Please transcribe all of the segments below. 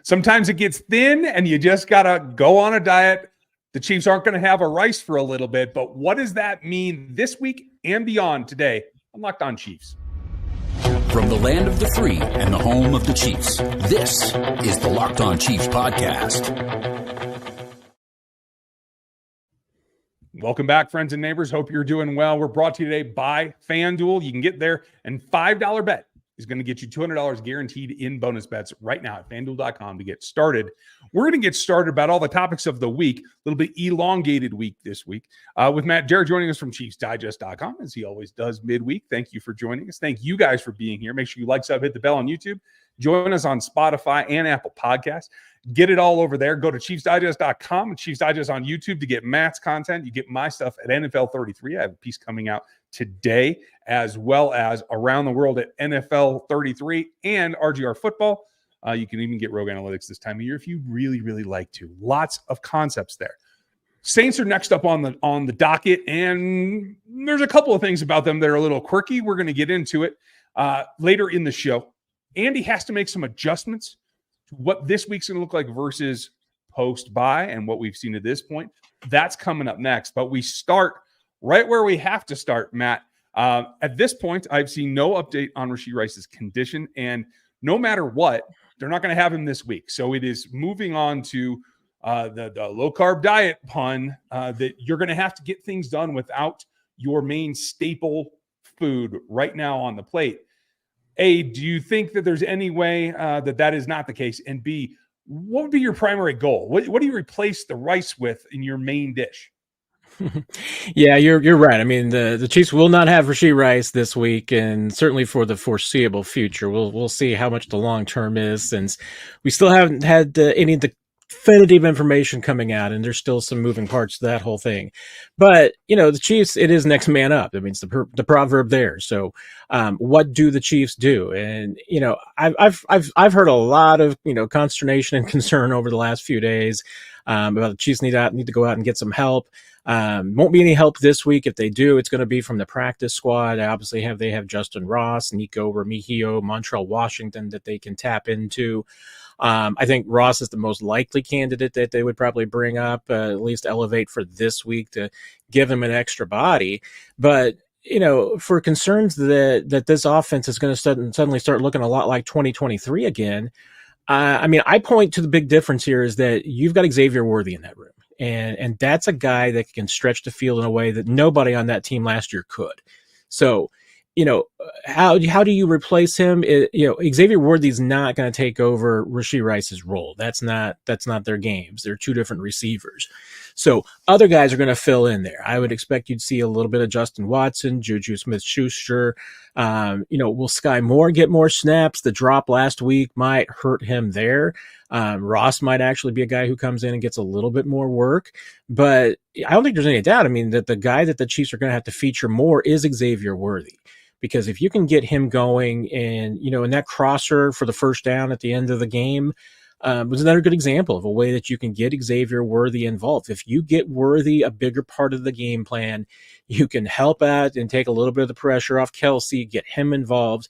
Sometimes it gets thin and you just got to go on a diet. The Chiefs aren't going to have a rice for a little bit, but what does that mean this week and beyond today on Locked On Chiefs? From the land of the free and the home of the Chiefs, this is the Locked On Chiefs podcast. Welcome back, friends and neighbors. Hope you're doing well. We're brought to you today by FanDuel. You can get there, and $5 bet is going to get you $200 guaranteed in bonus bets right now at FanDuel.com to get started. We're going to get started about all the topics of the week, a little bit elongated week this week, with Matt Jarrett joining us from ChiefsDigest.com, as he always does midweek. Thank you for joining us. Thank you guys for being here. Make sure you like, sub, hit the bell on YouTube. Join us on Spotify and Apple Podcasts. Get it all over there. Go to ChiefsDigest.com and Chiefs Digest on YouTube to get Matt's content. You get my stuff at NFL 33. I have a piece coming out today, as well as Around the World at NFL 33 and RGR Football. You can even get Rogue Analytics this time of year if you really, really like to. Lots of concepts there. Saints are next up on the docket, and there's a couple of things about them that are a little quirky. We're going to get into it later in the show. Andy has to make some adjustments to what this week's going to look like versus post-bye and what we've seen to this point. That's coming up next. But we start right where we have to start, Matt. At this point, I've seen no update on Rashee Rice's condition. And no matter what, they're not going to have him this week. So it is moving on to the low-carb diet pun that you're going to have to get things done without your main staple food right now on the plate. A, do you think that there's any way that is not the case? And B, what would be your primary goal? What do you replace the rice with in your main dish? Yeah, you're right. I mean, the Chiefs will not have Rashee Rice this week, and certainly for the foreseeable future. We'll see how much the long term is, since we still haven't had any definitive information coming out, and there's still some moving parts to that whole thing. But the Chiefs, it is next man up. I mean, it's the proverb there. So, what do the Chiefs do? And I've heard a lot of consternation and concern over the last few days about the Chiefs need to go out and get some help. Won't be any help this week. If they do, it's going to be from the practice squad. They have Justin Ross, Nico Remigio, Montrell Washington that they can tap into. I think Ross is the most likely candidate that they would probably bring up, at least elevate for this week to give him an extra body. But, for concerns that this offense is going to suddenly start looking a lot like 2023 again, I point to the big difference here is that you've got Xavier Worthy in that room. And that's a guy that can stretch the field in a way that nobody on that team last year could. So, how do you replace him? Xavier Worthy's not going to take over Rashee Rice's role. That's not their games. They're two different receivers. So other guys are going to fill in there. I would expect you'd see a little bit of Justin Watson, Juju Smith-Schuster. Will Sky Moore get more snaps? The drop last week might hurt him there. Ross might actually be a guy who comes in and gets a little bit more work, but I don't think there's any doubt. I mean, that the guy that the Chiefs are going to have to feature more is Xavier Worthy. Because if you can get him going and, in that crosser for the first down at the end of the game was another good example of a way that you can get Xavier Worthy involved. If you get Worthy a bigger part of the game plan, you can help out and take a little bit of the pressure off Kelsey, get him involved.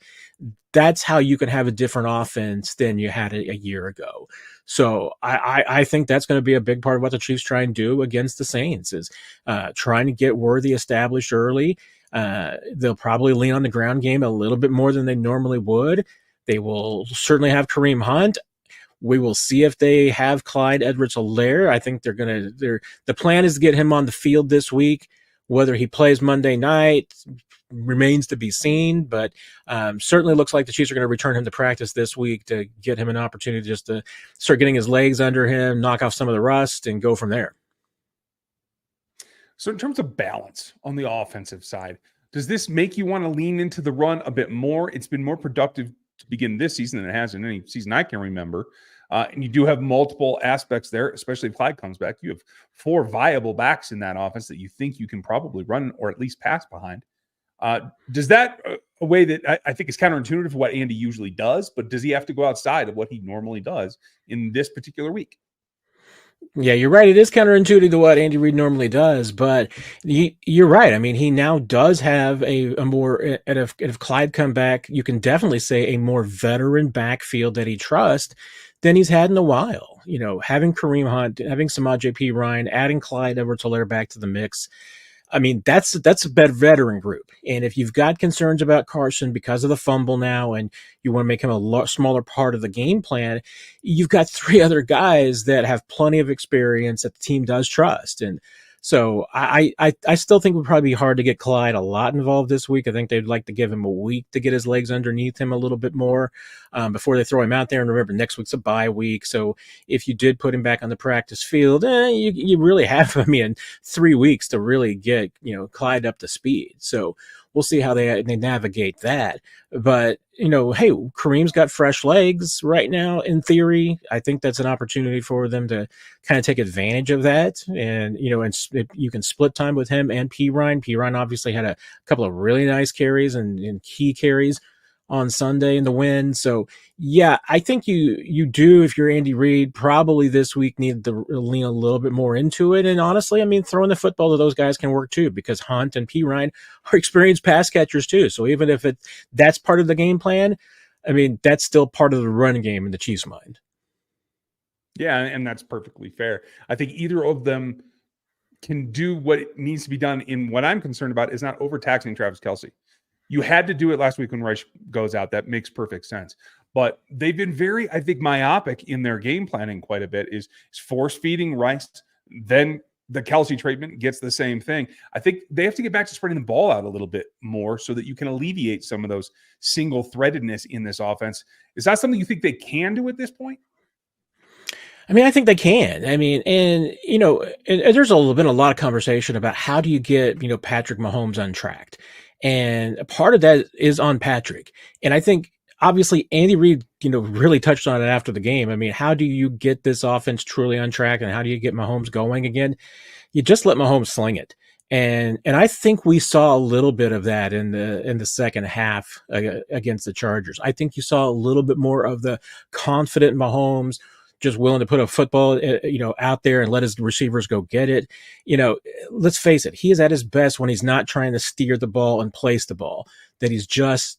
That's how you can have a different offense than you had a year ago. So I think that's going to be a big part of what the Chiefs try and do against the Saints is trying to get Worthy established early. They'll probably lean on the ground game a little bit more than they normally would. They will certainly have Kareem Hunt. We will see if they have Clyde Edwards-Helaire. I think the plan is to get him on the field this week. Whether he plays Monday night remains to be seen, but certainly looks like the Chiefs are going to return him to practice this week to get him an opportunity just to start getting his legs under him, knock off some of the rust, and go from there. So in terms of balance on the offensive side, does this make you want to lean into the run a bit more? It's been more productive to begin this season than it has in any season I can remember. And you do have multiple aspects there, especially if Clyde comes back. You have 4 viable backs in that offense that you think you can probably run or at least pass behind. Does that a way that I think is counterintuitive to what Andy usually does, but does he have to go outside of what he normally does in this particular week? Yeah, you're right. It is counterintuitive to what Andy Reid normally does, but you're right. I mean, he now does have a more, if Clyde come back, you can definitely say a more veteran backfield that he trusts than he's had in a while. Having Kareem Hunt, having Samaje Perine, adding Clyde Edwards-Helaire back to the mix. I mean, that's a better veteran group. And if you've got concerns about Carson because of the fumble now and you want to make him a smaller part of the game plan, you've got 3 other guys that have plenty of experience that the team does trust. And so I still think it would probably be hard to get Clyde a lot involved this week. I think they'd like to give him a week to get his legs underneath him a little bit more before they throw him out there. And remember, next week's a bye week. So if you did put him back on the practice field, you really have, 3 weeks to really get, Clyde up to speed. So we'll see how they navigate that. But, hey, Kareem's got fresh legs right now, in theory. I think that's an opportunity for them to kind of take advantage of that. And, you can split time with him and Perine. Perine obviously had a couple of really nice carries and key carries on Sunday in the win. So, yeah, I think you do, if you're Andy Reid, probably this week need to lean a little bit more into it. And honestly, throwing the football to those guys can work too, because Hunt and Perine are experienced pass catchers too. So even if that's part of the game plan, that's still part of the run game in the Chiefs' mind. Yeah, and that's perfectly fair. I think either of them can do what needs to be done. In what I'm concerned about is not overtaxing Travis Kelce. You had to do it last week when Rice goes out. That makes perfect sense. But they've been very, I think, myopic in their game planning quite a bit, is force feeding Rice. Then the Kelce treatment gets the same thing. I think they have to get back to spreading the ball out a little bit more so that you can alleviate some of those single threadedness in this offense. Is that something you think they can do at this point? I think they can. And there's been a lot of conversation about how do you get, Patrick Mahomes untracked. And a part of that is on Patrick. And I think, obviously, Andy Reid, really touched on it after the game. How do you get this offense truly on track, and how do you get Mahomes going again? You just let Mahomes sling it. And I think we saw a little bit of that in the second half against the Chargers. I think you saw a little bit more of the confident Mahomes, just willing to put a football, out there and let his receivers go get it. Let's face it, he is at his best when he's not trying to steer the ball and place the ball, that he's just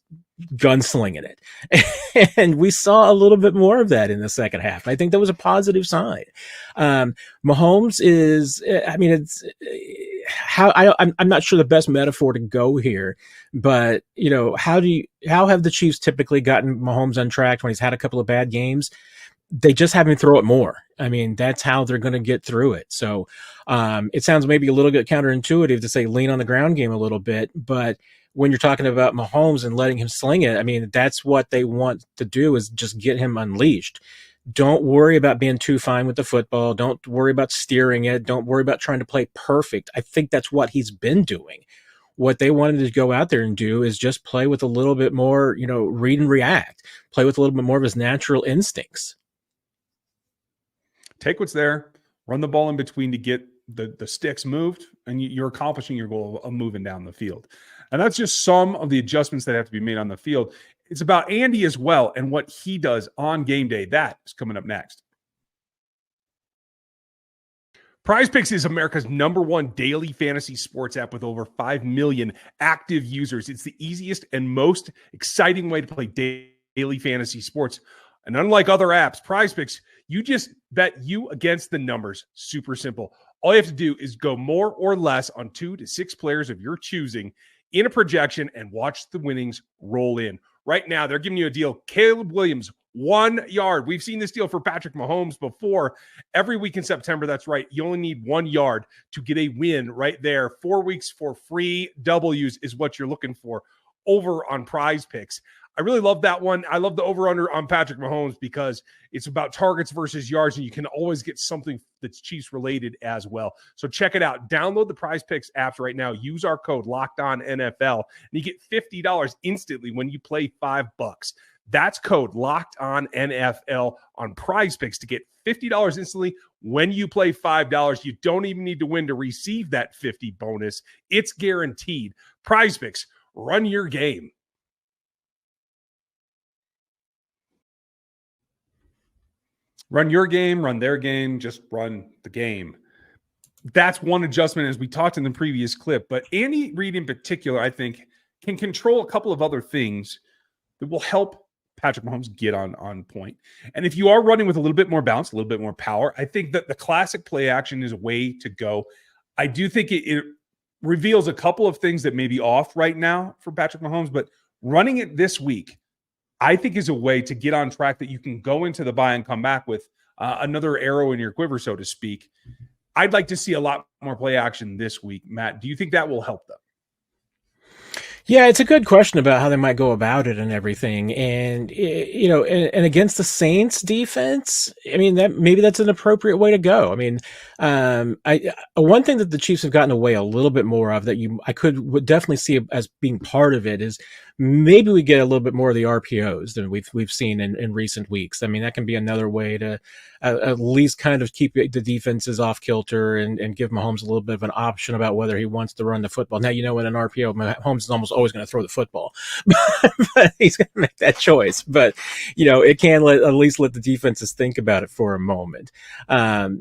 gunslinging it. And we saw a little bit more of that in the second half. I think that was a positive sign. Mahomes is, I'm not sure the best metaphor to go here, but how have the Chiefs typically gotten Mahomes untracked when he's had a couple of bad games? They just have him throw it more. That's how they're going to get through it. So it sounds maybe a little bit counterintuitive to say lean on the ground game a little bit, but when you're talking about Mahomes and letting him sling it, that's what they want to do, is just get him unleashed. Don't worry about being too fine with the football. Don't worry about steering it. Don't worry about trying to play perfect. I think that's what he's been doing. What they wanted to go out there and do is just play with a little bit more, read and react, play with a little bit more of his natural instincts. Take what's there, run the ball in between to get the sticks moved, and you're accomplishing your goal of moving down the field. And that's just some of the adjustments that have to be made on the field. It's about Andy as well and what he does on game day. That is coming up next. PrizePicks is America's #1 daily fantasy sports app with over 5 million active users. It's the easiest and most exciting way to play daily fantasy sports. And unlike other apps, PrizePicks, you just bet you against the numbers. Super simple. All you have to do is go more or less on 2 to 6 players of your choosing in a projection and watch the winnings roll in. Right now, they're giving you a deal. Caleb Williams, 1 yard. We've seen this deal for Patrick Mahomes before. Every week in September, that's right. You only need 1 yard to get a win right there. 4 weeks for free W's is what you're looking for over on PrizePicks. I really love that one. I love the over-under on Patrick Mahomes because it's about targets versus yards, and you can always get something that's Chiefs-related as well. So check it out. Download the PrizePicks apps right now. Use our code LOCKEDONNFL, and you get $50 instantly when you play $5. That's code LOCKEDONNFL on PrizePicks to get $50 instantly when you play $5. You don't even need to win to receive that $50 bonus. It's guaranteed. PrizePicks, run your game. Run your game, run their game, just run the game. That's one adjustment, as we talked in the previous clip. But Andy Reid in particular, I think, can control a couple of other things that will help Patrick Mahomes get on point. And if you are running with a little bit more bounce, a little bit more power, I think that the classic play action is a way to go. I do think it reveals a couple of things that may be off right now for Patrick Mahomes, but running it this week, I think is a way to get on track that you can go into the bye and come back with another arrow in your quiver, so to speak. I'd like to see a lot more play action this week. Matt, do you think that will help them? Yeah, it's a good question about how they might go about it and everything. And, and against the Saints defense, I mean, maybe that's an appropriate way to go. I mean, one thing that the Chiefs have gotten away a little bit more of that I would definitely see as being part of it is maybe we get a little bit more of the RPOs than we've seen in recent weeks. I mean, that can be another way to at least kind of keep the defenses off kilter and give Mahomes a little bit of an option about whether he wants to run the football. Now, in an RPO, Mahomes is almost always going to throw the football, but he's going to make that choice. But, it can at least let the defenses think about it for a moment.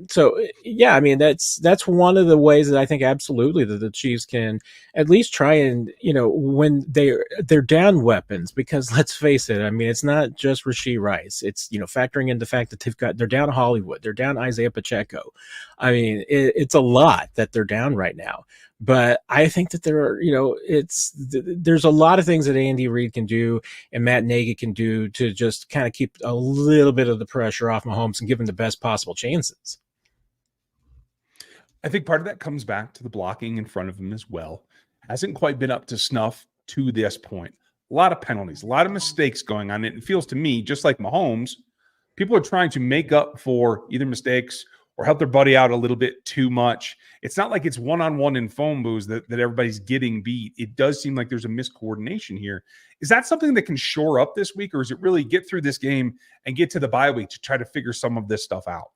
So, yeah, I mean, that's one of the ways that I think absolutely that the Chiefs can at least try and, when they're down weapons, because let's face it, I mean, it's not just Rashee Rice. It's, factoring in the fact that they're down Hollywood, they're down Isaiah Pacheco. I mean, it's a lot that they're down right now. But I think that there's a lot of things that Andy Reid can do and Matt Nagy can do to just kind of keep a little bit of the pressure off Mahomes and give him the best possible chances. I think part of that comes back to the blocking in front of him as well. Hasn't quite been up to snuff to this point. A lot of penalties, a lot of mistakes going on. It feels to me, just like Mahomes, people are trying to make up for either mistakes or help their buddy out a little bit too much. It's not like it's one-on-one in phone booths that everybody's getting beat. It does seem like there's a miscoordination here. Is that something that can shore up this week, or is it really get through this game and get to the bye week to try to figure some of this stuff out?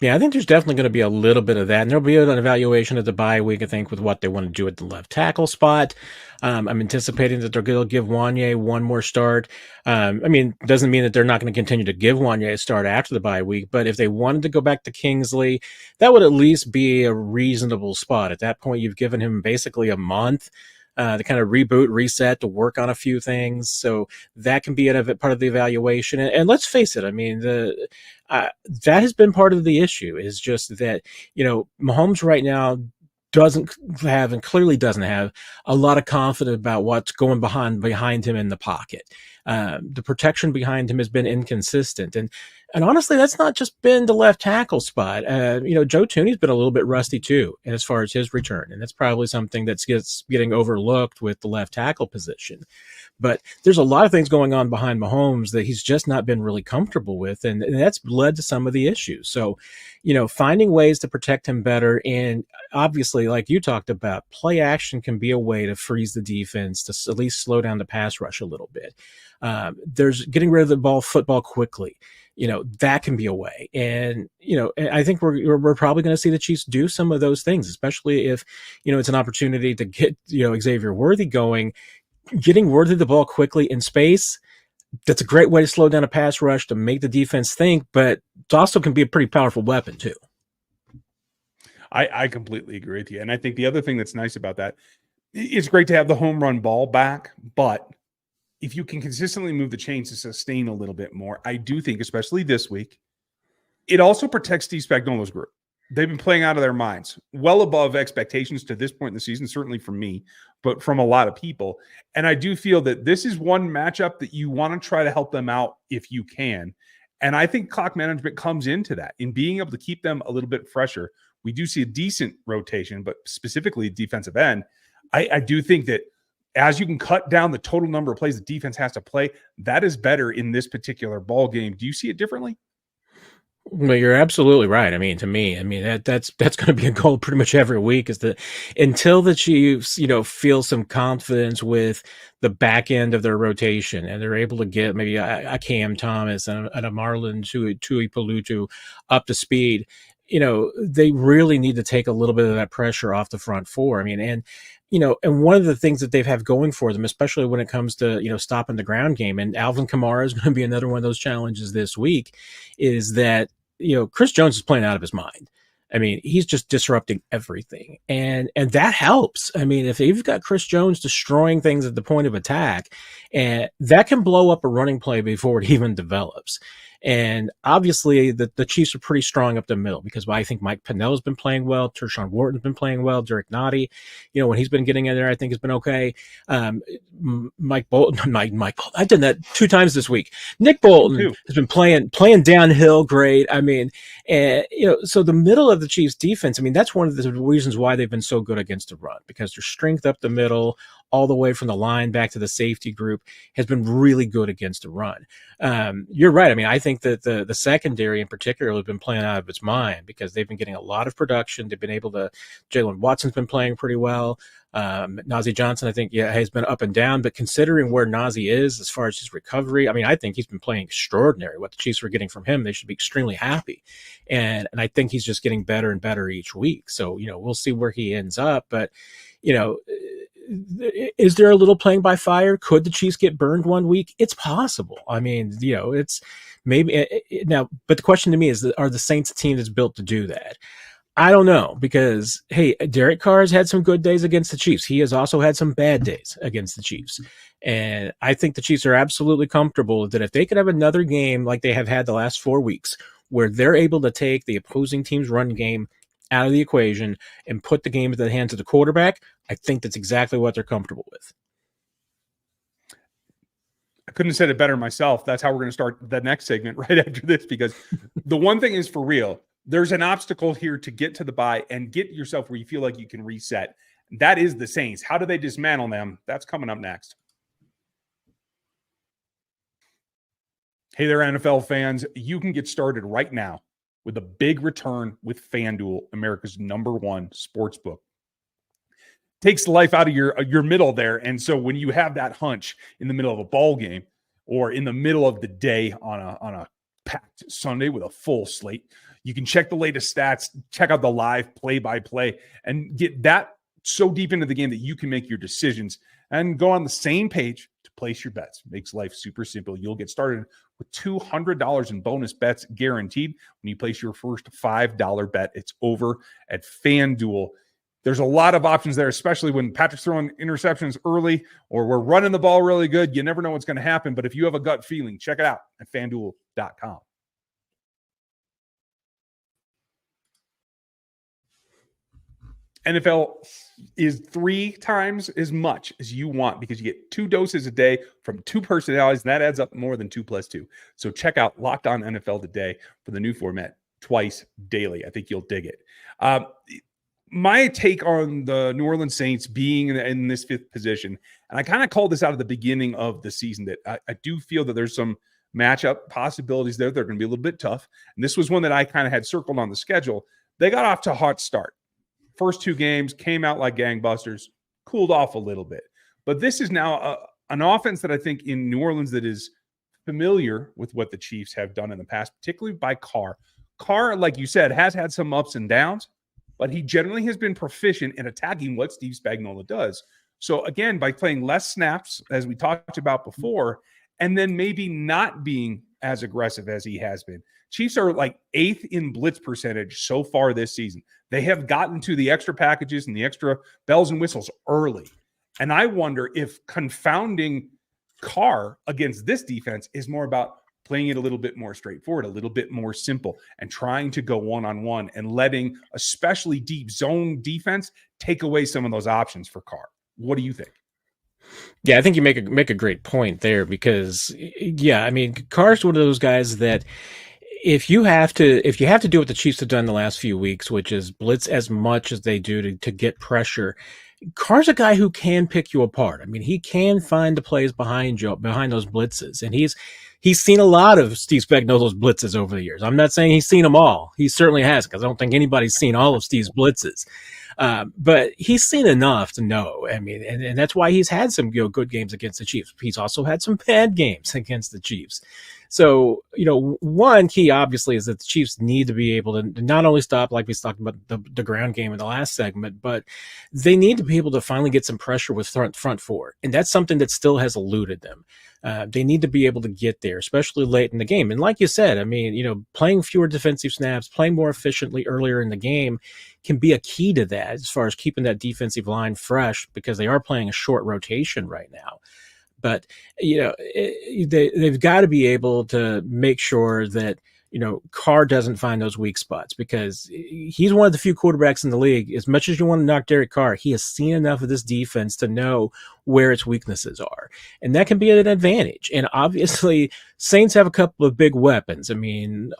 Yeah, I think there's definitely going to be a little bit of that. And there'll be an evaluation of the bye week, I think, with what they want to do at the left tackle spot. I'm anticipating that they're going to give Wanye one more start. Doesn't mean that they're not going to continue to give Wanye a start after the bye week. But if they wanted to go back to Kingsley, that would at least be a reasonable spot. At that point, you've given him basically a month to kind of reboot, reset, to work on a few things. So that can be part of the evaluation. And let's face it, I mean, that has been part of the issue, is just that, Mahomes right now doesn't have, and clearly doesn't have, a lot of confidence about what's going behind him in the pocket. The protection behind him has been inconsistent. And honestly, that's not just been the left tackle spot. Joe Thuney's been a little bit rusty too, as far as his return. And that's probably something that's getting overlooked with the left tackle position. But there's a lot of things going on behind Mahomes that he's just not been really comfortable with. And that's led to some of the issues. So, finding ways to protect him better. And obviously, like you talked about, play action can be a way to freeze the defense, to at least slow down the pass rush a little bit. There's getting rid of the football quickly. That can be a way. And, I think we're probably going to see the Chiefs do some of those things, especially if, it's an opportunity to get, Xavier Worthy going. Getting Worthy the ball quickly in space, that's a great way to slow down a pass rush, to make the defense think, but it also can be a pretty powerful weapon too. I completely agree with you. And I think the other thing that's nice about that, it's great to have the home run ball back, but if you can consistently move the chains to sustain a little bit more, I do think, especially this week, it also protects Steve Spagnuolo's group. They've been playing out of their minds, well above expectations to this point in the season, certainly from me, but from a lot of people. And I do feel that this is one matchup that you want to try to help them out if you can. And I think clock management comes into that, in being able to keep them a little bit fresher. We do see a decent rotation, but specifically defensive end. I do think that as you can cut down the total number of plays the defense has to play, that is better in this particular ball game. Do you see it differently? Well, you're absolutely right. I mean, to me, that's going to be a goal pretty much every week, is that until the Chiefs, feel some confidence with the back end of their rotation and they're able to get maybe a Cam Thomas and a Marlon Tuipulotu up to speed, they really need to take a little bit of that pressure off the front four. And one of the things that they have going for them, especially when it comes to, stopping the ground game, and Alvin Kamara is going to be another one of those challenges this week, is that, Chris Jones is playing out of his mind. I mean, he's just disrupting everything. And that helps. I mean, if you've got Chris Jones destroying things at the point of attack, and that can blow up a running play before it even develops. And obviously the Chiefs are pretty strong up the middle because I think Mike Pennell's been playing well. Tershawn Wharton's been playing well. Derek Nottie, when he's been getting in there, I think has been okay. Mike Bolton, I've done that 2 times this week. Nick Bolton has been playing downhill great. I mean, so the middle of the Chiefs defense, I mean, that's one of the reasons why they've been so good against the run, because their strength up the middle, all the way from the line back to the safety group, has been really good against the run. You're right. I mean, I think that the secondary in particular has been playing out of its mind because they've been getting a lot of production. They've been able to, Jalen Watson's been playing pretty well. Najee Johnson, I think, has been up and down, but considering where Najee is as far as his recovery, I mean, I think he's been playing extraordinary. What the Chiefs were getting from him, they should be extremely happy. And I think he's just getting better and better each week. So, we'll see where he ends up. But, is there a little playing by fire? Could the Chiefs get burned one week? It's possible. I mean, it's maybe now, but the question to me is, are the Saints a team that's built to do that? I don't know, because, hey, Derek Carr has had some good days against the Chiefs. He has also had some bad days against the Chiefs. And I think the Chiefs are absolutely comfortable that if they could have another game like they have had the last 4 weeks, where they're able to take the opposing team's run game out of the equation and put the game into the hands of the quarterback, I think that's exactly what they're comfortable with. I couldn't have said it better myself. That's how we're going to start the next segment right after this, because the one thing is, for real, there's an obstacle here to get to the bye and get yourself where you feel like you can reset. That is the Saints. How do they dismantle them? That's coming up next. Hey there, NFL fans. You can get started right now with a big return with FanDuel, America's #1 sportsbook. Takes the life out of your middle there. And so when you have that hunch in the middle of a ball game or in the middle of the day on a packed Sunday with a full slate, you can check the latest stats, check out the live play-by-play, and get that so deep into the game that you can make your decisions and go on the same page to place your bets. Makes life super simple. You'll get started with $200 in bonus bets guaranteed when you place your first $5 bet. It's over at FanDuel. There's a lot of options there, especially when Patrick's throwing interceptions early or we're running the ball really good. You never know what's going to happen, but if you have a gut feeling, check it out at FanDuel.com. NFL is 3 times as much as you want because you get 2 doses a day from 2 personalities, and that adds up more than 2 + 2. So check out Locked On NFL today for the new format, twice daily. I think you'll dig it. My take on the New Orleans Saints being in this 5th position, and I kind of called this out at the beginning of the season, that I do feel that there's some matchup possibilities there. They're going to be a little bit tough. And this was one that I kind of had circled on the schedule. They got off to a hot start. First 2 games came out like gangbusters, cooled off a little bit. But this is now an offense that I think in New Orleans that is familiar with what the Chiefs have done in the past, particularly by Carr. Carr, like you said, has had some ups and downs, but he generally has been proficient in attacking what Steve Spagnuolo does. So again, by playing less snaps, as we talked about before, and then maybe not being as aggressive as he has been. Chiefs are like 8th in blitz percentage so far this season. They have gotten to the extra packages and the extra bells and whistles early. And I wonder if confounding Carr against this defense is more about playing it a little bit more straightforward, a little bit more simple, and trying to go one-on-one and letting especially deep zone defense take away some of those options for Carr. What do you think? Yeah, I think you make a great point there because, yeah, I mean, Carr's one of those guys that if you have to do what the Chiefs have done the last few weeks, which is blitz as much as they do to get pressure, Carr's a guy who can pick you apart. I mean, he can find the plays behind those blitzes, and he's seen a lot of Steve Spagnuolo's blitzes over the years. I'm not saying he's seen them all. He certainly has, because I don't think anybody's seen all of Steve's blitzes. But he's seen enough to know. I mean, and that's why he's had some good games against the Chiefs. He's also had some bad games against the Chiefs. So, one key obviously is that the Chiefs need to be able to not only stop, like we talked about the ground game in the last segment, but they need to be able to finally get some pressure with front four. And that's something that still has eluded them. They need to be able to get there, especially late in the game. And like you said, I mean, playing fewer defensive snaps, playing more efficiently earlier in the game can be a key to that as far as keeping that defensive line fresh, because they are playing a short rotation right now. But, they've got to be able to make sure that, Carr doesn't find those weak spots, because he's one of the few quarterbacks in the league. As much as you want to knock Derek Carr, he has seen enough of this defense to know where its weaknesses are. And that can be an advantage. And obviously, Saints have a couple of big weapons. I mean,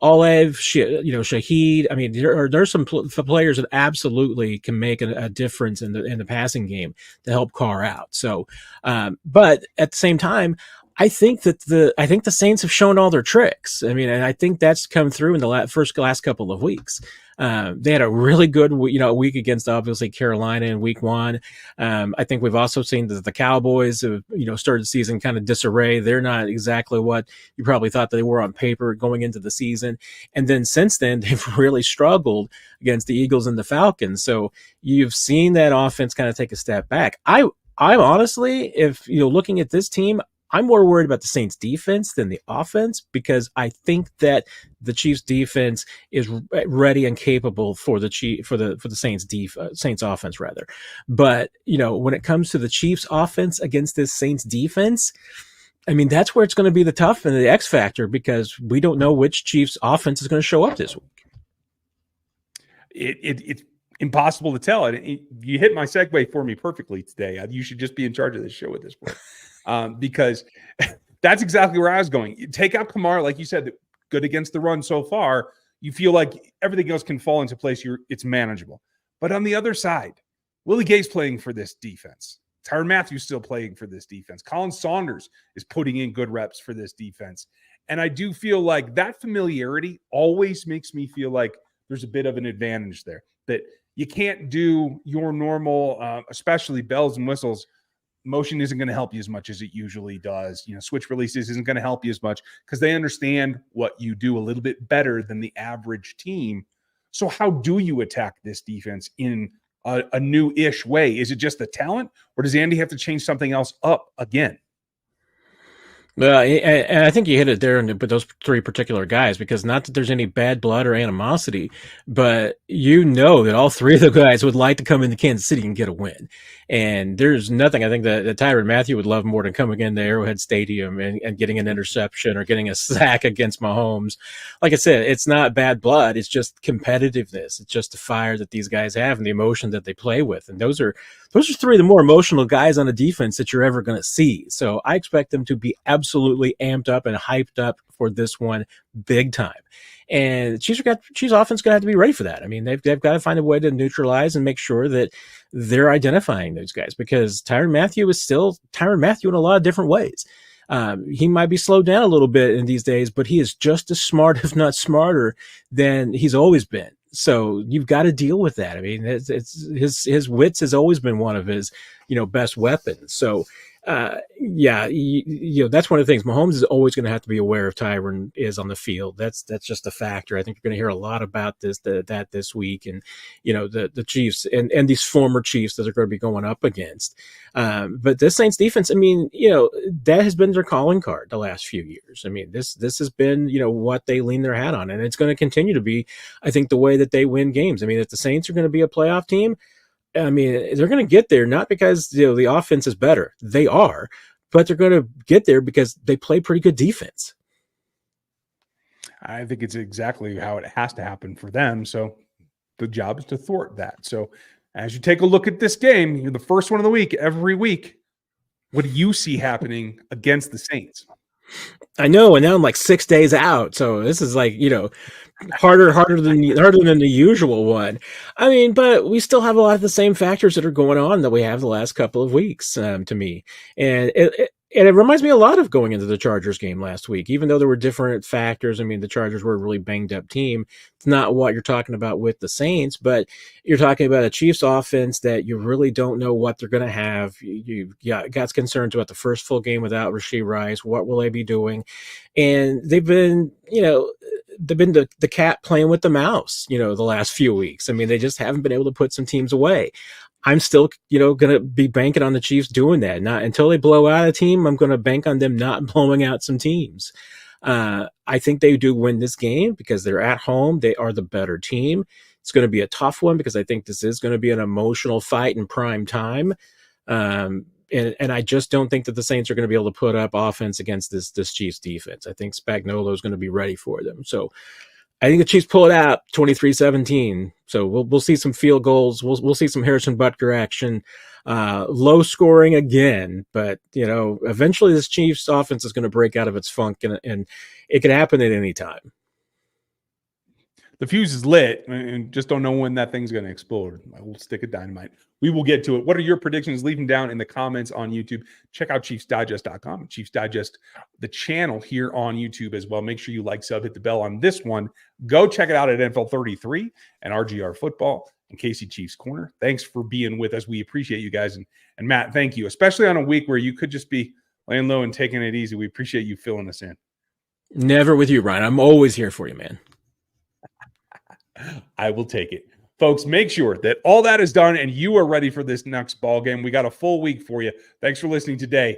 Olev, Shaheed. I mean, there's some players that absolutely can make a difference in the passing game to help Carr out. So, but at the same time, I think the Saints have shown all their tricks. I mean, and I think that's come through in the last couple of weeks. They had a really good, week against obviously Carolina in week 1. I think we've also seen that the Cowboys have, started the season kind of disarray. They're not exactly what you probably thought they were on paper going into the season. And then since then, they've really struggled against the Eagles and the Falcons. So you've seen that offense kind of take a step back. I'm honestly, if looking at this team, I'm more worried about the Saints defense than the offense, because I think that the Chiefs defense is ready and capable for the Saints offense rather. But, when it comes to the Chiefs offense against this Saints defense, I mean, that's where it's going to be the tough and the X factor, because we don't know which Chiefs offense is going to show up this week. It's impossible to tell. You hit my segue for me perfectly today. You should just be in charge of this show at this point. Because that's exactly where I was going. You take out Kamara, like you said, good against the run so far. You feel like everything else can fall into place. It's manageable. But on the other side, Willie Gay's playing for this defense. Tyrann Mathieu still playing for this defense. Colin Saunders is putting in good reps for this defense. And I do feel like that familiarity always makes me feel like there's a bit of an advantage there, that you can't do your normal, especially bells and whistles. Motion isn't going to help you as much as it usually does. Switch releases isn't going to help you as much, because they understand what you do a little bit better than the average team. So how do you attack this defense in a new-ish way? Is it just the talent, or does Andy have to change something else up again? Well, and I think you hit it there with those 3 particular guys, because not that there's any bad blood or animosity, but that all 3 of the guys would like to come into Kansas City and get a win. And there's nothing I think that Tyrann Mathieu would love more than coming into Arrowhead Stadium and getting an interception or getting a sack against Mahomes. Like I said, it's not bad blood. It's just competitiveness. It's just the fire that these guys have and the emotion that they play with. And those are 3 of the more emotional guys on the defense that you're ever going to see. So I expect them to be absolutely amped up and hyped up for this one big time. And Chiefs offense going to have to be ready for that. I mean, they've got to find a way to neutralize and make sure that they're identifying those guys, because Tyrann Mathieu is still Tyrann Mathieu in a lot of different ways. He might be slowed down a little bit in these days, but he is just as smart, if not smarter, than he's always been. So you've got to deal with that. I mean, it's his wits has always been one of his, best weapons. So, that's one of the things. Mahomes is always going to have to be aware of Tyrann is on the field. That's just a factor. I think you're going to hear a lot about that this week, and the Chiefs and these former Chiefs that they're going to be going up against. But this Saints defense, I mean, that has been their calling card the last few years. I mean, this has been what they lean their hat on, and it's going to continue to be, I think, the way that they win games. I mean, if the Saints are going to be a playoff team, I mean, they're going to get there not because the offense is better. They are, but they're going to get there because they play pretty good defense. I think it's exactly how it has to happen for them. So the job is to thwart that. So as you take a look at this game, you're the first one of the week every week. What do you see happening against the Saints? I know, and now I'm like 6 days out, so this is like harder than the usual one. I mean, but we still have a lot of the same factors that are going on that we have the last couple of weeks. To me, and And it reminds me a lot of going into the Chargers game last week, even though there were different factors. I mean, the Chargers were a really banged up team. It's not what you're talking about with the Saints, but you're talking about a Chiefs offense that you really don't know what they're going to have. You got concerns about the first full game without Rashee Rice. What will they be doing? And they've been, the cat playing with the mouse, the last few weeks. I mean, they just haven't been able to put some teams away. I'm still, going to be banking on the Chiefs doing that. Not until they blow out a team, I'm going to bank on them not blowing out some teams. I think they do win this game because they're at home. They are the better team. It's going to be a tough one because I think this is going to be an emotional fight in prime time. And I just don't think that the Saints are going to be able to put up offense against this Chiefs defense. I think Spagnuolo is going to be ready for them. So I think the Chiefs pull it out 23-17. So we'll see some field goals. We'll see some Harrison Butker action. Low scoring again, but eventually this Chiefs offense is going to break out of its funk, and it could happen at any time. The fuse is lit and just don't know when that thing's going to explode. I will stick a dynamite. We will get to it. What are your predictions? Leave them down in the comments on YouTube. Check out ChiefsDigest.com. Chiefs Digest, the channel here on YouTube as well. Make sure you like, sub, hit the bell on this one. Go check it out at NFL 33 and RGR Football and Casey Chiefs Corner. Thanks for being with us. We appreciate you guys. And Matt, thank you, especially on a week where you could just be laying low and taking it easy. We appreciate you filling us in. Never with you, Ryan. I'm always here for you, man. I will take it. Folks, make sure that all that is done and you are ready for this next ball game. We got a full week for you. Thanks for listening today